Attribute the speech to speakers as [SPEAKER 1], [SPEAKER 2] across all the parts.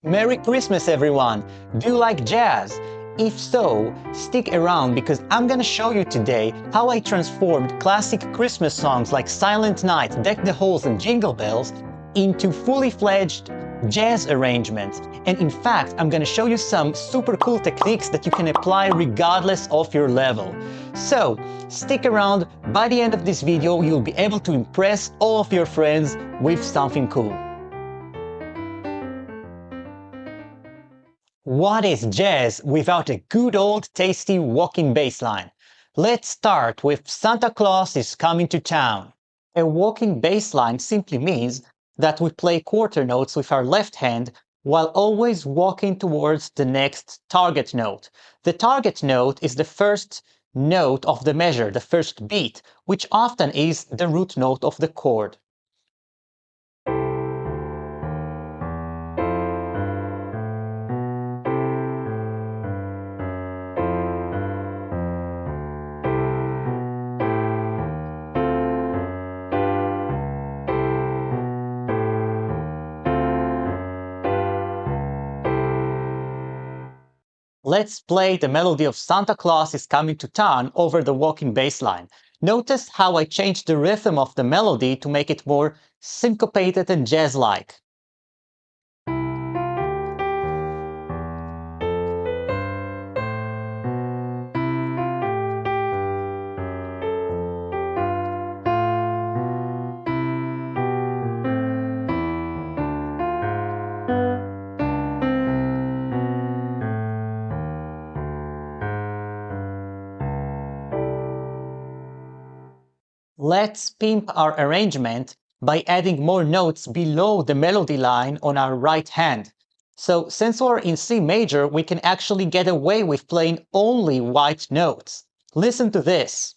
[SPEAKER 1] Merry Christmas, everyone! Do you like jazz? If so, stick around because I'm gonna show you today how I transformed classic Christmas songs like Silent Night, Deck the Halls and Jingle Bells into fully fledged jazz arrangements. And in fact, I'm gonna show you some super cool techniques that you can apply regardless of your level. So, stick around. By the end of this video, you'll be able to impress all of your friends with something cool. What is jazz without a good old tasty walking bass line? Let's start with Santa Claus is Coming to Town. A walking bass line simply means that we play quarter notes with our left hand while always walking towards the next target note. The target note is the first note of the measure, the first beat, which often is the root note of the chord. Let's play the melody of Santa Claus is Coming to Town over the walking bass line. Notice how I changed the rhythm of the melody to make it more syncopated and jazz-like. Let's pimp our arrangement by adding more notes below the melody line on our right hand. So since we're in C major, we can actually get away with playing only white notes. Listen to this.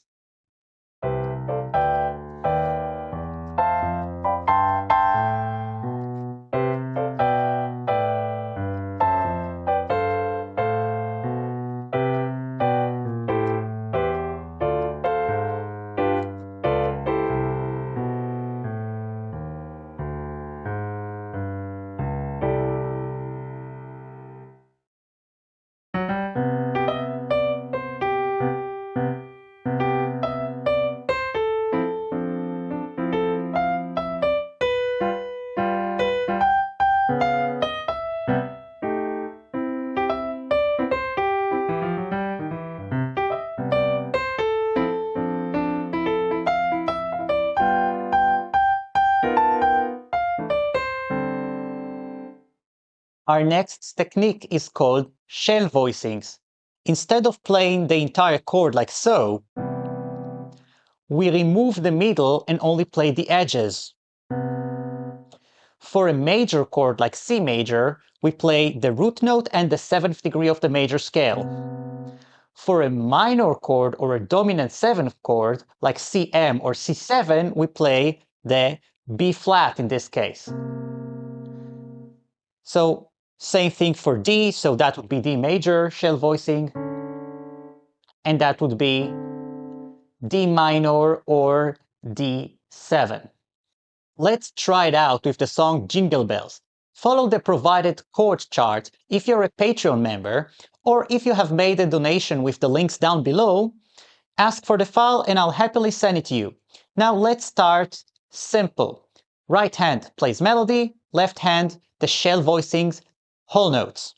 [SPEAKER 1] Our next technique is called shell voicings. Instead of playing the entire chord like so, we remove the middle and only play the edges. For a major chord like C major, we play the root note and the 7th degree of the major scale. For a minor chord or a dominant 7th chord like Cm or C7, we play the B flat in this case. So same thing for D, so that would be D major shell voicing, and that would be D minor or D7. Let's try it out with the song Jingle Bells. Follow the provided chord chart if you're a Patreon member, or if you have made a donation with the links down below, ask for the file and I'll happily send it to you. Now let's start simple. Right hand plays melody, left hand the shell voicings, whole notes.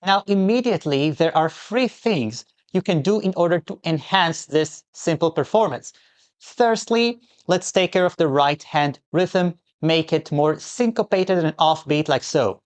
[SPEAKER 1] Now immediately there are 3 things you can do in order to enhance this simple performance. Firstly, let's take care of the right hand rhythm, make it more syncopated and offbeat like so.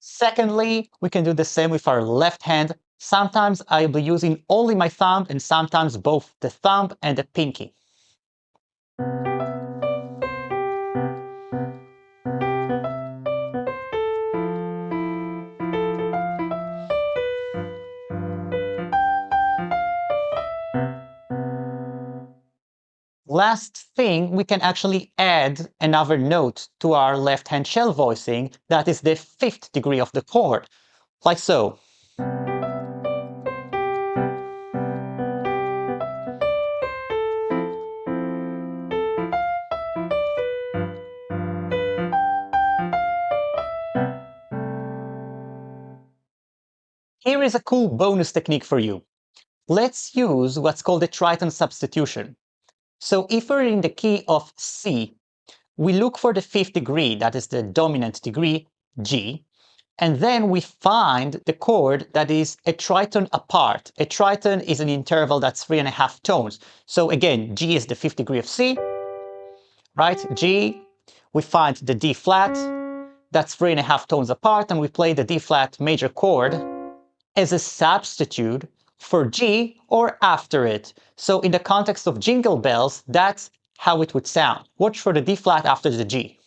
[SPEAKER 1] Secondly, we can do the same with our left hand. Sometimes I'll be using only my thumb and sometimes both the thumb and the pinky. Last thing, we can actually add another note to our left-hand shell voicing, that is the 5th degree of the chord, like so. Here is a cool bonus technique for you. Let's use what's called a triton substitution. So if we're in the key of C, we look for the 5th degree, that is the dominant degree, G, and then we find the chord that is a triton apart. A triton is an interval that's 3.5 tones. So again, G is the 5th degree of C, right? G, we find the D flat, that's 3.5 tones apart, and we play the D flat major chord as a substitute for G or after it. So in the context of Jingle Bells, that's how it would sound. Watch for the D flat after the G.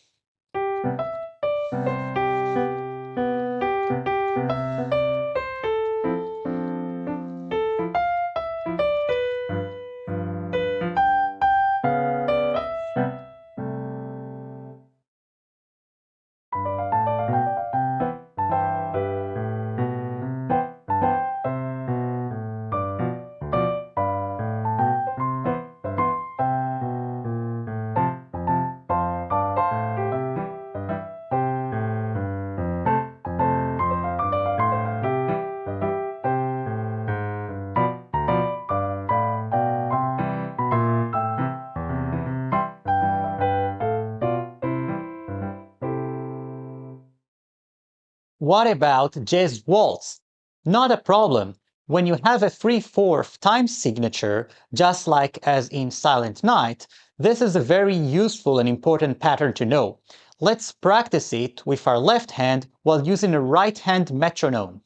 [SPEAKER 1] What about jazz waltz? Not a problem. When you have a 3/4 time signature, just like as in Silent Night, this is a very useful and important pattern to know. Let's practice it with our left hand while using a right hand metronome.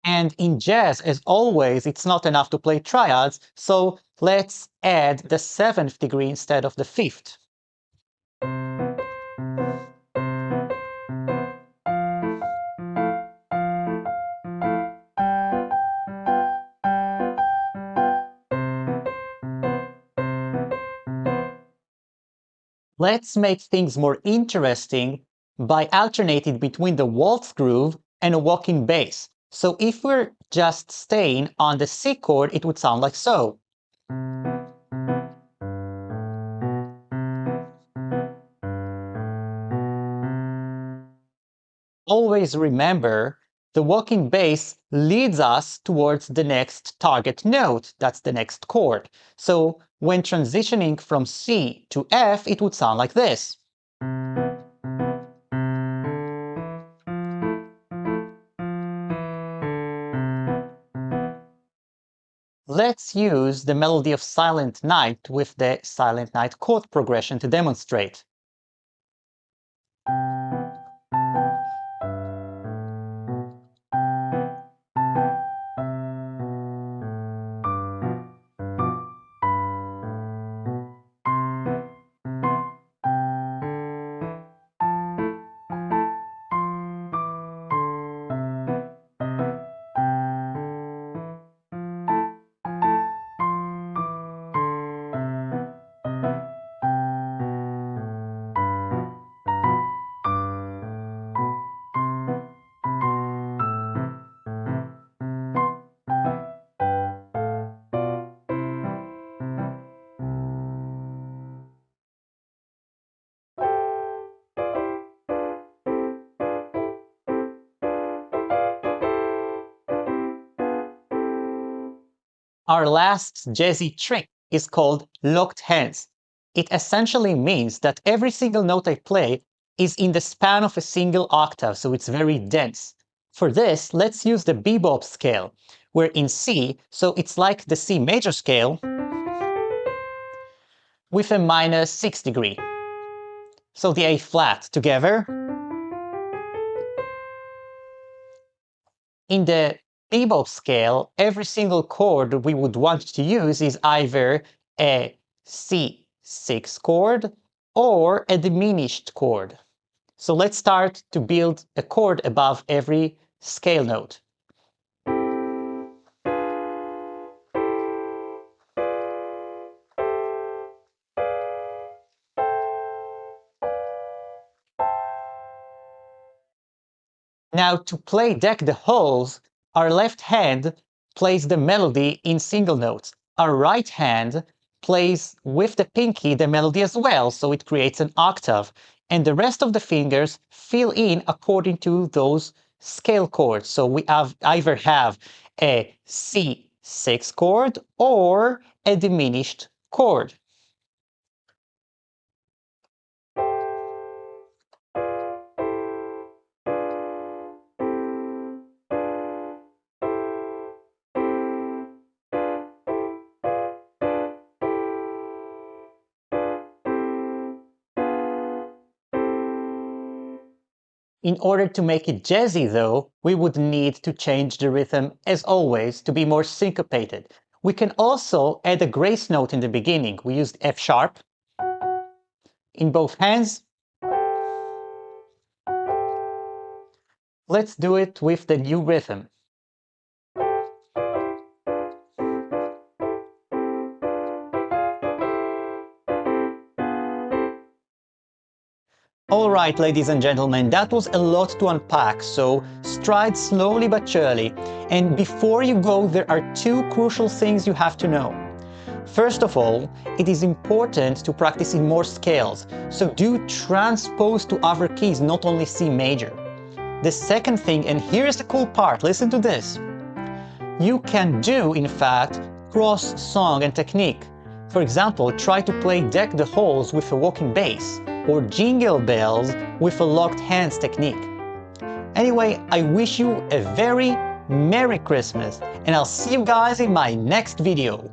[SPEAKER 1] And in jazz, as always, it's not enough to play triads, so let's add the 7th degree instead of the 5th. Let's make things more interesting by alternating between the waltz groove and a walking bass. So if we're just staying on the C chord, it would sound like so. Always remember, the walking bass leads us towards the next target note, that's the next chord. So when transitioning from C to F, it would sound like this. Let's use the melody of Silent Night with the Silent Night chord progression to demonstrate. Our last jazzy trick is called locked hands. It essentially means that every single note I play is in the span of a single octave, so it's very dense. For this, let's use the bebop scale, where in C, so it's like the C major scale with a -6 degree. So the A flat together. In the bebop scale, every single chord we would want to use is either a C6 chord or a diminished chord. So let's start to build a chord above every scale note. Now to play Deck the Halls, our left hand plays the melody in single notes. Our right hand plays with the pinky the melody as well, so it creates an octave. And the rest of the fingers fill in according to those scale chords. So we either have a C6 chord or a diminished chord. In order to make it jazzy, though, we would need to change the rhythm, as always, to be more syncopated. We can also add a grace note in the beginning. We used F sharp in both hands. Let's do it with the new rhythm. Alright, ladies and gentlemen, that was a lot to unpack, so stride slowly but surely. And before you go, there are two crucial things you have to know. First of all, it is important to practice in more scales, so do transpose to other keys, not only C major. The second thing, and here's the cool part, listen to this. You can do, in fact, cross song and technique. For example, try to play Deck the Halls with a walking bass, or Jingle Bells with a locked hands technique. Anyway, I wish you a very Merry Christmas, and I'll see you guys in my next video.